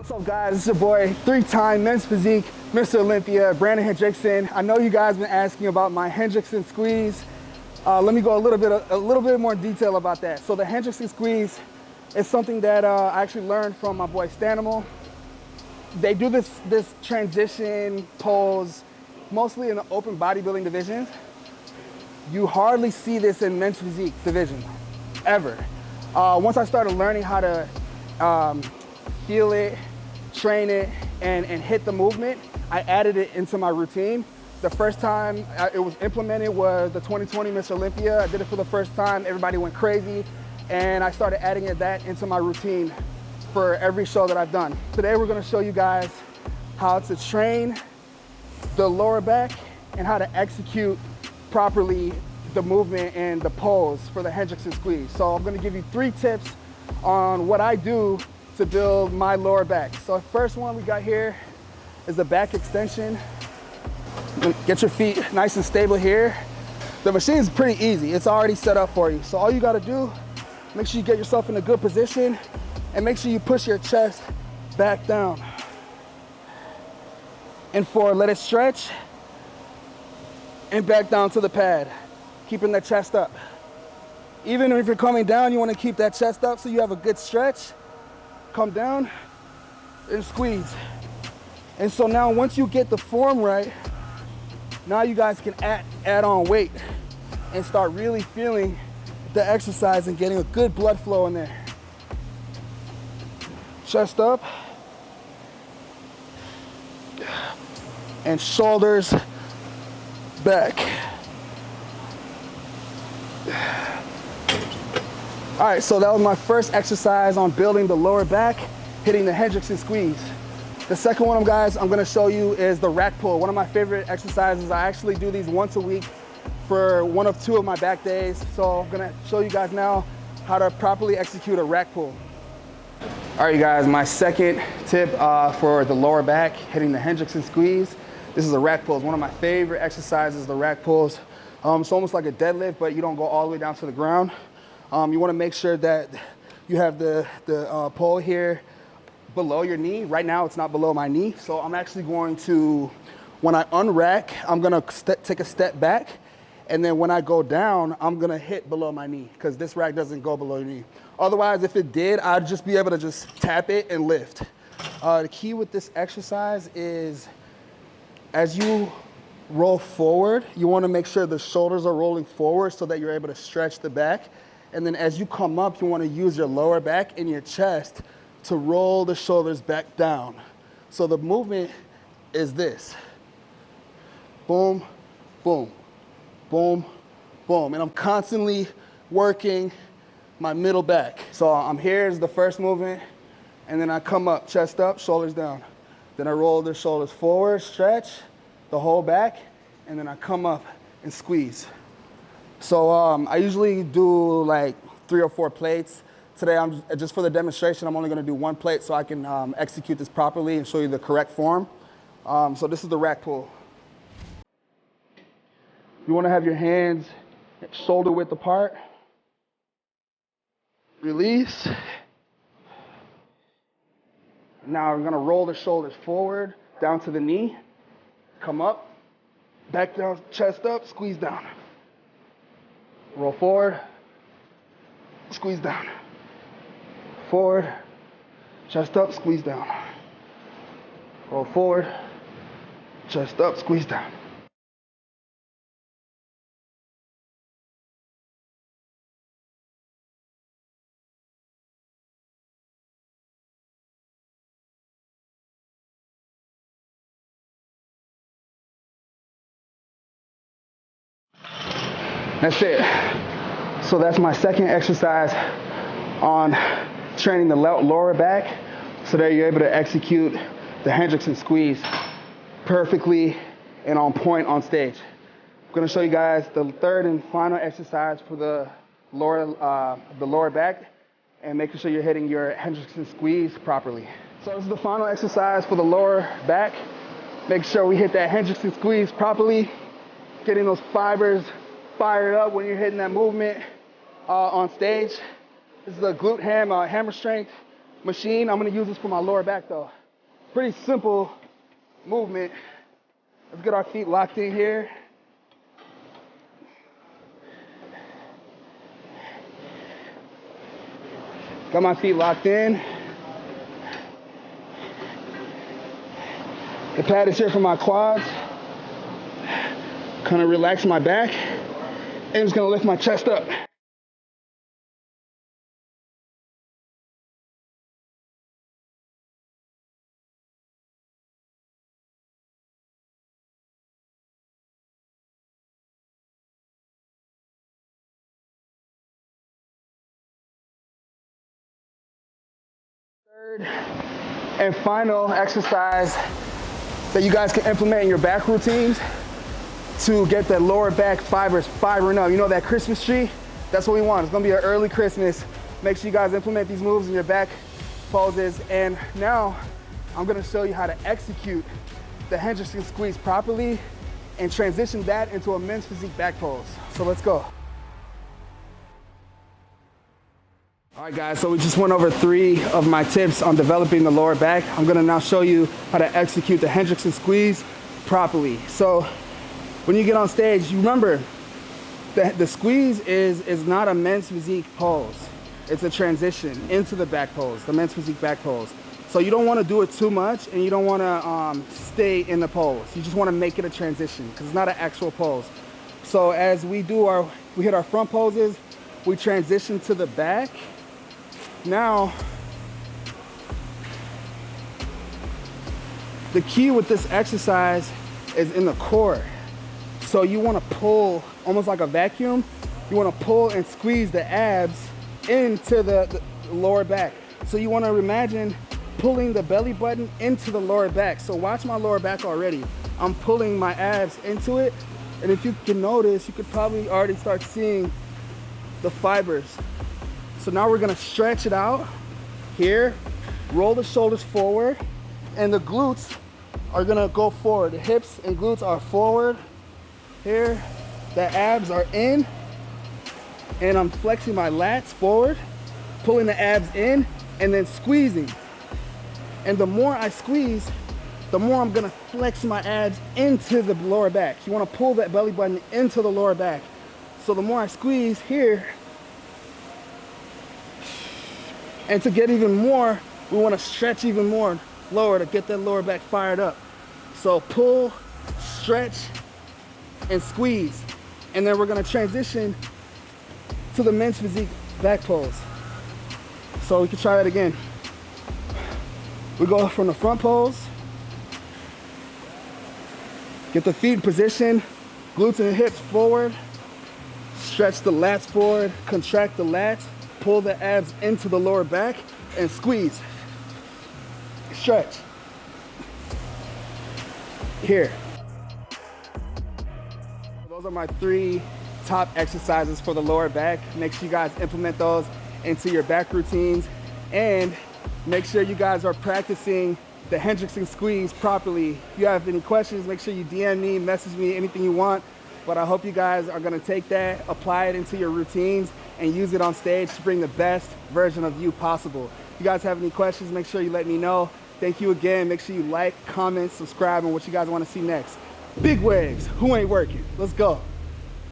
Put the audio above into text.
What's up, guys? It's your boy, three-time men's physique, Mr. Olympia, Brandon Hendrickson. I know you guys been asking about my Hendrickson Squeeze. Let me go a little bit more detail about that. So the Hendrickson Squeeze is something that I actually learned from my boy Stanimal. They do this transition pose mostly in the open bodybuilding division. You hardly see this in men's physique division, ever. Once I started learning how to feel it, train it, and hit the movement, I added it into my routine. The first time it was implemented was the 2020 Miss Olympia. I did it for the first time, everybody went crazy, and I started adding that into my routine for every show that I've done. Today we're gonna show you guys how to train the lower back and how to execute properly the movement and the pose for the Hendrickson Squeeze. So I'm gonna give you 3 tips on what I do to build my lower back. So the first one we got here is the back extension. Get your feet nice and stable here. The machine is pretty easy. It's already set up for you. So all you gotta do, make sure you get yourself in a good position and make sure you push your chest back down. And 4, let it stretch and back down to the pad, keeping the chest up. Even if you're coming down, you wanna keep that chest up so you have a good stretch. Come down and squeeze. And so now once you get the form right, now you guys can add on weight and start really feeling the exercise and getting a good blood flow in there. Chest up and shoulders back. All right, so that was my first exercise on building the lower back, hitting the Hendrickson Squeeze. The second one, guys, I'm gonna show you is the rack pull. One of my favorite exercises. I actually do these once a week for 1 of 2 of my back days. So I'm gonna show you guys now how to properly execute a rack pull. All right, you guys, my second tip for the lower back, hitting the Hendrickson Squeeze. This is a rack pull. It's one of my favorite exercises, the rack pulls. It's almost like a deadlift, but you don't go all the way down to the ground. You wanna make sure that you have the pole here below your knee. Right now, it's not below my knee. So I'm actually going to, when I unrack, I'm gonna take a step back. And then when I go down, I'm gonna hit below my knee because this rack doesn't go below your knee. Otherwise, if it did, I'd just be able to just tap it and lift. The key with this exercise is as you roll forward, you wanna make sure the shoulders are rolling forward so that you're able to stretch the back. And then as you come up, you wanna use your lower back and your chest to roll the shoulders back down. So the movement is this. Boom, boom, boom, boom. And I'm constantly working my middle back. So I'm here is the first movement, and then I come up, chest up, shoulders down. Then I roll the shoulders forward, stretch the whole back, and then I come up and squeeze. So I usually do like 3 or 4 plates. Today, just for the demonstration, I'm only gonna do 1 plate so I can execute this properly and show you the correct form. So this is the rack pull. You wanna have your hands shoulder width apart. Release. Now we're gonna roll the shoulders forward, down to the knee. Come up, back down, chest up, squeeze down. Roll forward, squeeze down. Forward, chest up, squeeze down. Roll forward, chest up, squeeze down. That's it. So that's my second exercise on training the lower back so that you're able to execute the Hendrickson Squeeze perfectly and on point on stage. I'm gonna show you guys the third and final exercise for the lower back and making sure you're hitting your Hendrickson Squeeze properly. So this is the final exercise for the lower back. Make sure we hit that Hendrickson Squeeze properly, getting those fibers fired up when you're hitting that movement on stage. This is a glute hammer strength machine. I'm gonna use this for my lower back though. Pretty simple movement. Let's get our feet locked in here. Got my feet locked in. The pad is here for my quads. Kind of relax my back. And I'm just gonna lift my chest up. Third and final exercise that you guys can implement in your back routines to get that lower back fibers fibering up. You know that Christmas tree? That's what we want. It's gonna be an early Christmas. Make sure you guys implement these moves in your back poses. And now I'm gonna show you how to execute the Hendrickson Squeeze properly and transition that into a men's physique back pose. So let's go. All right guys, so we just went over 3 of my tips on developing the lower back. I'm gonna now show you how to execute the Hendrickson Squeeze properly. So when you get on stage, you remember that the squeeze is not a men's physique pose. It's a transition into the back pose, the men's physique back pose. So you don't wanna do it too much and you don't wanna stay in the pose. You just wanna make it a transition because it's not an actual pose. So as we hit our front poses, we transition to the back. Now, the key with this exercise is in the core. So you want to pull, almost like a vacuum, you want to pull and squeeze the abs into the lower back. So you want to imagine pulling the belly button into the lower back. So watch my lower back already. I'm pulling my abs into it. And if you can notice, you could probably already start seeing the fibers. So now we're gonna stretch it out here, roll the shoulders forward, and the glutes are gonna go forward. The hips and glutes are forward here. The abs are in, and I'm flexing my lats forward, pulling the abs in, and then squeezing. And the more I squeeze, the more I'm gonna flex my abs into the lower back. You wanna pull that belly button into the lower back. So the more I squeeze here, and to get even more, we want to stretch even more lower to get that lower back fired up. So pull, stretch, and squeeze. And then we're going to transition to the men's physique back pose. So we can try that again. We go from the front pose, get the feet in position, glutes and hips forward, stretch the lats forward, contract the lats, pull the abs into the lower back and squeeze. Stretch. Here. Those are my 3 top exercises for the lower back. Make sure you guys implement those into your back routines and make sure you guys are practicing the Hendrickson Squeeze properly. If you have any questions, make sure you DM me, message me, anything you want. But I hope you guys are gonna take that, apply it into your routines, and use it on stage to bring the best version of you possible. If you guys have any questions, make sure you let me know. Thank you again. Make sure you like, comment, subscribe, and what you guys wanna see next. Big waves, who ain't working? Let's go.